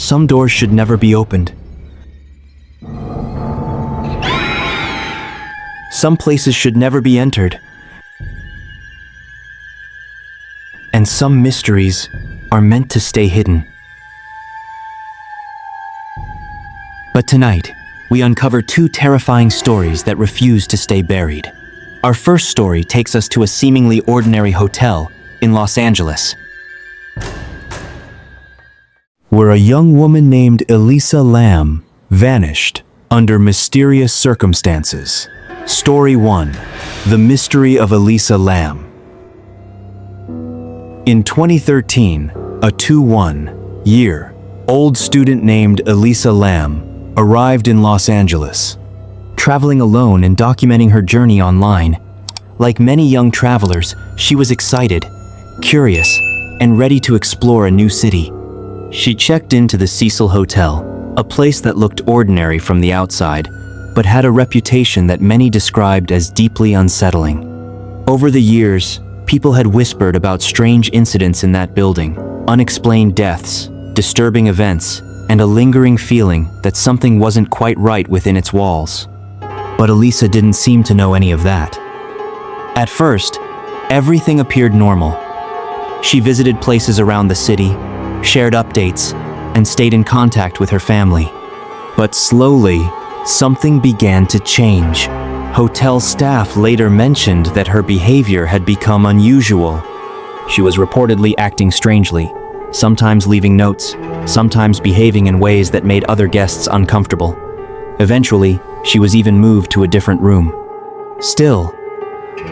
Some doors should never be opened. Some places should never be entered. And some mysteries are meant to stay hidden. But tonight, we uncover two terrifying stories that refuse to stay buried. Our first story takes us to a seemingly ordinary hotel in Los Angeles, where a young woman named Elisa Lam vanished under mysterious circumstances. Story 1. The Mystery of Elisa Lam. In 2013, a 21-year-old student named Elisa Lam arrived in Los Angeles, traveling alone and documenting her journey online. Like many young travelers, she was excited, curious, and ready to explore a new city. She checked into the Cecil Hotel, a place that looked ordinary from the outside, but had a reputation that many described as deeply unsettling. Over the years, people had whispered about strange incidents in that building, unexplained deaths, disturbing events, and a lingering feeling that something wasn't quite right within its walls. But Elisa didn't seem to know any of that. At first, everything appeared normal. She visited places around the city, shared updates, and stayed in contact with her family. But slowly, something began to change. Hotel staff later mentioned that her behavior had become unusual. She was reportedly acting strangely, sometimes leaving notes, sometimes behaving in ways that made other guests uncomfortable. Eventually, she was even moved to a different room. Still,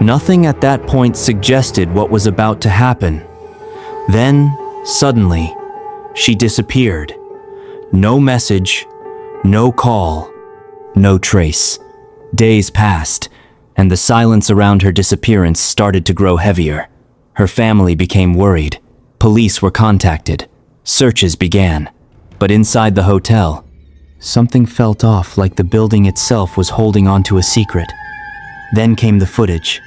nothing at that point suggested what was about to happen. Then, suddenly, she disappeared. No message, no call, no trace. Days passed, and the silence around her disappearance started to grow heavier. Her family became worried. Police were contacted. Searches began. But inside the hotel, something felt off, like the building itself was holding on to a secret. Then came the footage.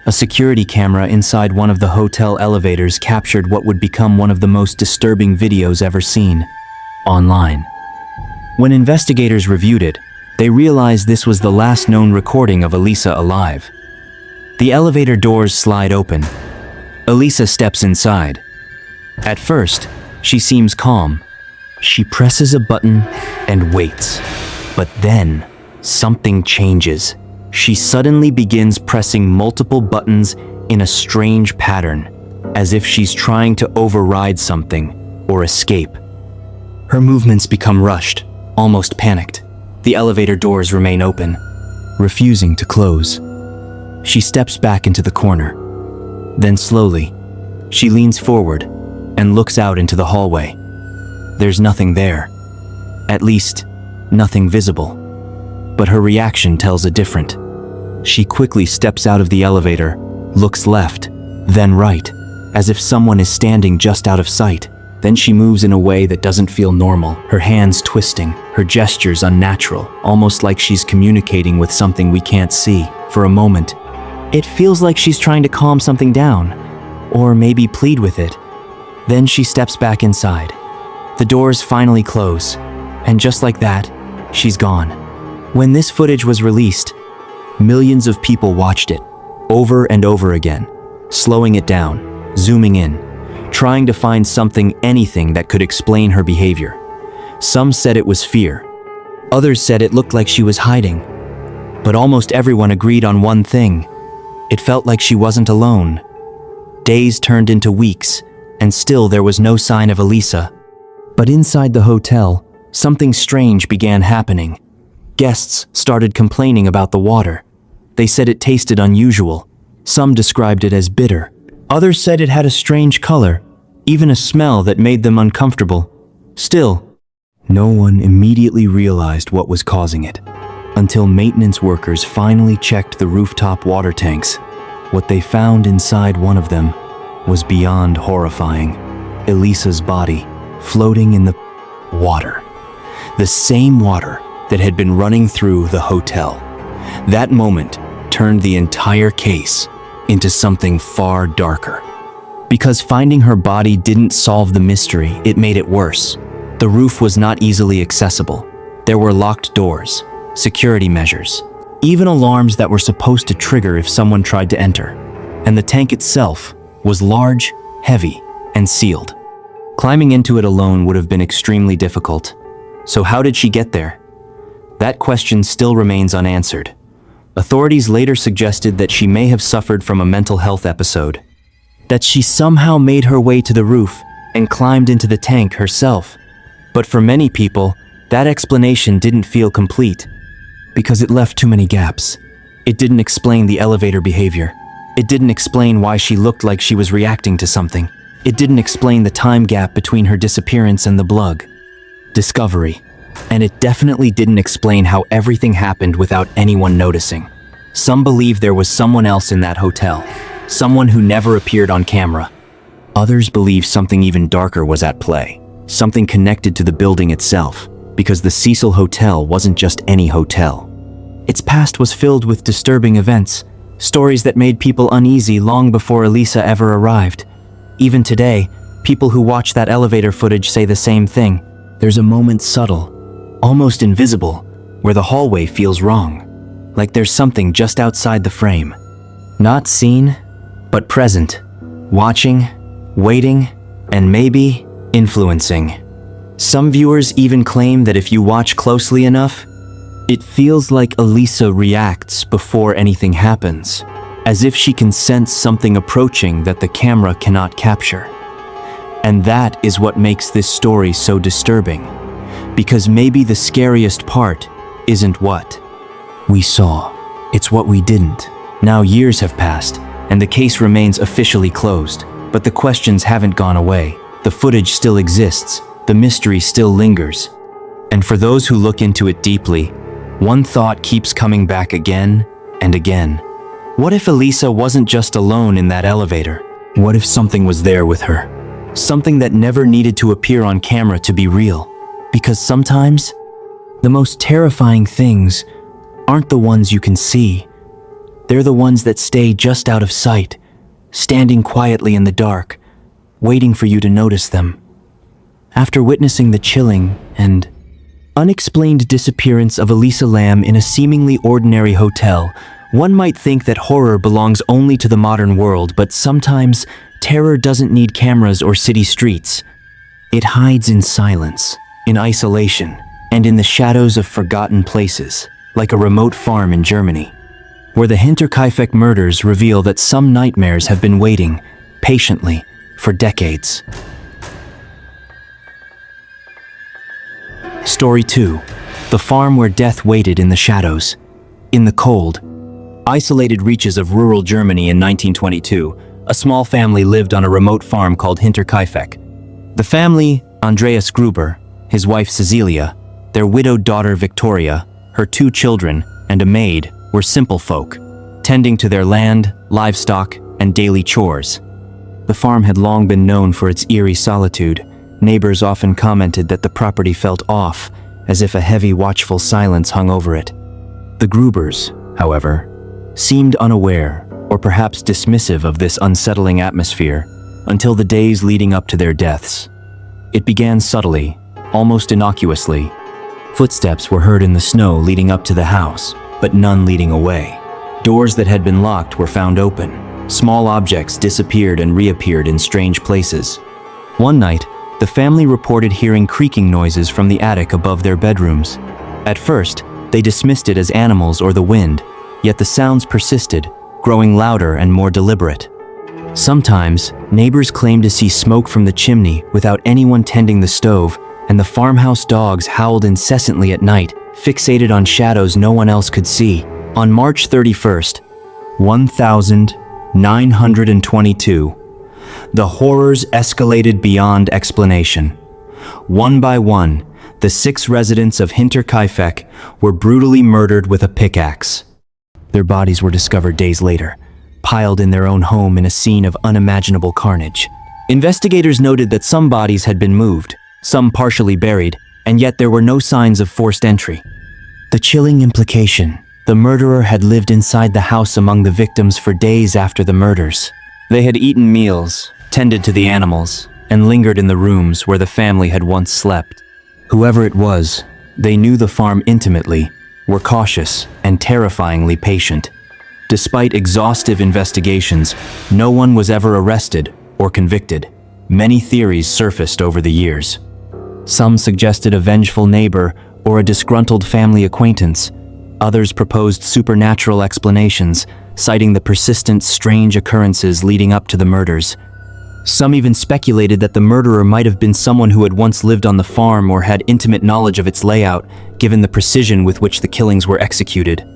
A security camera inside one of the hotel elevators captured what would become one of the most disturbing videos ever seen online. When investigators reviewed it, they realized this was the last known recording of Elisa alive. The elevator doors slide open. Elisa steps inside. At first, she seems calm. She presses a button and waits. But then, something changes. She suddenly begins pressing multiple buttons in a strange pattern, as if she's trying to override something or escape. Her movements become rushed, almost panicked. The elevator doors remain open, refusing to close. She steps back into the corner. Then slowly, she leans forward and looks out into the hallway. There's nothing there. At least, nothing visible. But her reaction tells a different. She quickly steps out of the elevator, looks left, then right, as if someone is standing just out of sight. Then she moves in a way that doesn't feel normal, her hands twisting, her gestures unnatural, almost like she's communicating with something we can't see. For a moment, it feels like she's trying to calm something down, or maybe plead with it. Then she steps back inside. The doors finally close, and just like that, she's gone. When this footage was released, millions of people watched it, over and over again, slowing it down, zooming in, trying to find anything that could explain her behavior. Some said it was fear. Others said it looked like she was hiding. But almost everyone agreed on one thing. It felt like she wasn't alone. Days turned into weeks, and still there was no sign of Elisa. But inside the hotel, something strange began happening. Guests started complaining about the water. They said it tasted unusual. Some described it as bitter. Others said it had a strange color, even a smell that made them uncomfortable. Still, no one immediately realized what was causing it, until maintenance workers finally checked the rooftop water tanks. What they found inside one of them was beyond horrifying. Elisa's body floating in the water. The same water that had been running through the hotel. That moment turned the entire case into something far darker. Because finding her body didn't solve the mystery, it made it worse. The roof was not easily accessible. There were locked doors, security measures, even alarms that were supposed to trigger if someone tried to enter. And the tank itself was large, heavy, and sealed. Climbing into it alone would have been extremely difficult. So how did she get there? That question still remains unanswered. Authorities later suggested that she may have suffered from a mental health episode, that she somehow made her way to the roof and climbed into the tank herself. But for many people, that explanation didn't feel complete, because it left too many gaps. It didn't explain the elevator behavior. It didn't explain why she looked like she was reacting to something. It didn't explain the time gap between her disappearance and the blug discovery. And it definitely didn't explain how everything happened without anyone noticing. Some believe there was someone else in that hotel, someone who never appeared on camera. Others believe something even darker was at play, something connected to the building itself, because the Cecil Hotel wasn't just any hotel. Its past was filled with disturbing events, stories that made people uneasy long before Elisa ever arrived. Even today, people who watch that elevator footage say the same thing. There's a moment subtle, almost invisible, where the hallway feels wrong, like there's something just outside the frame. Not seen, but present, watching, waiting, and maybe influencing. Some viewers even claim that if you watch closely enough, it feels like Elisa reacts before anything happens, as if she can sense something approaching that the camera cannot capture. And that is what makes this story so disturbing, because maybe the scariest part isn't what we saw, it's what we didn't. Now years have passed, and the case remains officially closed, but the questions haven't gone away. The footage still exists, the mystery still lingers. And for those who look into it deeply, one thought keeps coming back again and again. What if Elisa wasn't just alone in that elevator? What if something was there with her? Something that never needed to appear on camera to be real. Because sometimes, the most terrifying things aren't the ones you can see. They're the ones that stay just out of sight, standing quietly in the dark, waiting for you to notice them. After witnessing the chilling and unexplained disappearance of Elisa Lam in a seemingly ordinary hotel, one might think that horror belongs only to the modern world, but sometimes terror doesn't need cameras or city streets. It hides in silence, in isolation, and in the shadows of forgotten places, like a remote farm in Germany, where the Hinterkaifeck murders reveal that some nightmares have been waiting, patiently, for decades. Story 2. The farm where death waited in the shadows. In the cold, isolated reaches of rural Germany in 1922, a small family lived on a remote farm called Hinterkaifeck. The family, Andreas Gruber, his wife Cecilia, their widowed daughter Victoria, her 2 children, and a maid, were simple folk, tending to their land, livestock, and daily chores. The farm had long been known for its eerie solitude. Neighbors often commented that the property felt off, as if a heavy, watchful silence hung over it. The Grubers, however, seemed unaware, or perhaps dismissive of this unsettling atmosphere, until the days leading up to their deaths. It began subtly, almost innocuously. Footsteps were heard in the snow leading up to the house, but none leading away. Doors that had been locked were found open. Small objects disappeared and reappeared in strange places. One night, the family reported hearing creaking noises from the attic above their bedrooms. At first, they dismissed it as animals or the wind, yet the sounds persisted, growing louder and more deliberate. Sometimes, neighbors claimed to see smoke from the chimney without anyone tending the stove, and the farmhouse dogs howled incessantly at night, fixated on shadows no one else could see. On March 31st, 1922, the horrors escalated beyond explanation. One by one, the 6 residents of Hinterkaifeck were brutally murdered with a pickaxe. Their bodies were discovered days later, piled in their own home in a scene of unimaginable carnage. Investigators noted that some bodies had been moved, some partially buried, and yet there were no signs of forced entry. The chilling implication: the murderer had lived inside the house among the victims for days after the murders. They had eaten meals, tended to the animals, and lingered in the rooms where the family had once slept. Whoever it was, they knew the farm intimately, were cautious and terrifyingly patient. Despite exhaustive investigations, no one was ever arrested or convicted. Many theories surfaced over the years. Some suggested a vengeful neighbor or a disgruntled family acquaintance. Others proposed supernatural explanations, citing the persistent, strange occurrences leading up to the murders. Some even speculated that the murderer might have been someone who had once lived on the farm or had intimate knowledge of its layout, given the precision with which the killings were executed.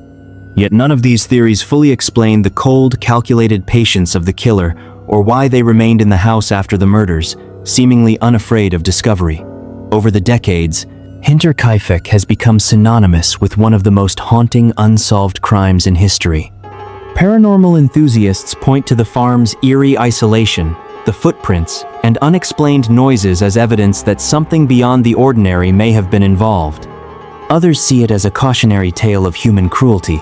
Yet none of these theories fully explained the cold, calculated patience of the killer or why they remained in the house after the murders, seemingly unafraid of discovery. Over the decades, Hinterkaifeck has become synonymous with one of the most haunting unsolved crimes in history. Paranormal enthusiasts point to the farm's eerie isolation, the footprints, and unexplained noises as evidence that something beyond the ordinary may have been involved. Others see it as a cautionary tale of human cruelty.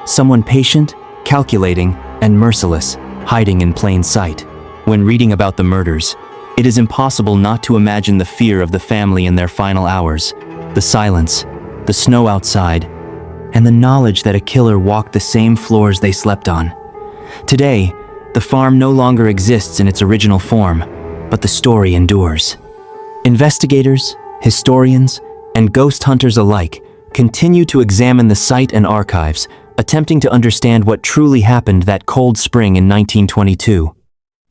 Someone patient, calculating, and merciless, hiding in plain sight. When reading about the murders, it is impossible not to imagine the fear of the family in their final hours, the silence, the snow outside, and the knowledge that a killer walked the same floors they slept on. Today, the farm no longer exists in its original form, but the story endures. Investigators, historians, and ghost hunters alike continue to examine the site and archives, attempting to understand what truly happened that cold spring in 1922.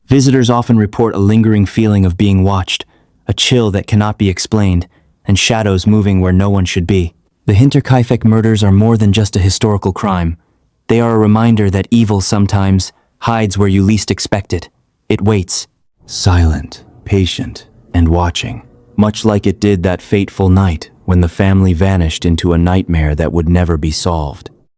Visitors often report a lingering feeling of being watched, a chill that cannot be explained, and shadows moving where no one should be. The Hinterkaifeck murders are more than just a historical crime. They are a reminder that evil sometimes hides where you least expect it. It waits, silent, patient, and watching, much like it did that fateful night when the family vanished into a nightmare that would never be solved.